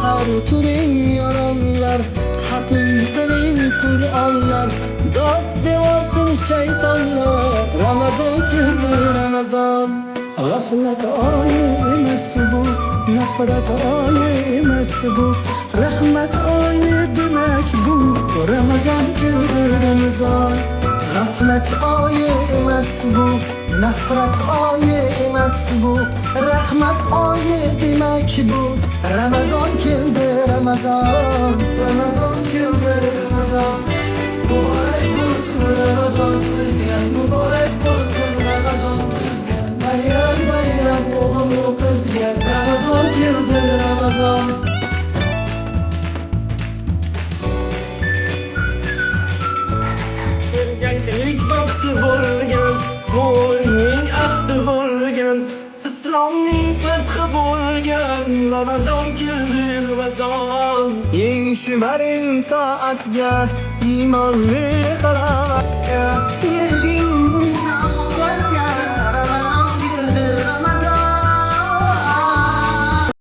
sahar turing yoronlar, xatm qiling Qur'onlar, dod devorsin shaytonlar. Ramazon keldi, Ramazon. G'aflat oyi emas bu, nafrat oyi emas bu, rahmat oyi demak bu. Ramazon keldi, Ramazon. G'aflat oyi emas bu, nafrat oyi emas bu, rahmat oyi demak bu. Ramazon keldi, Ramazon. Ramazon keldi, Ramazon. Muborak bo'lsin Ramazon sizga, muborak bo'lsin Ramazon bizga. Bayram bayram o'g'il qizga. Ramazon keldi, Ramazon. Sergaklik vaqti bo'lgan, mo'minning ahdi bo'lgan, islomning fathi bo'lgan. Ramazon keldi, Ramazon. Eng shimaring toatga, iymonli qaram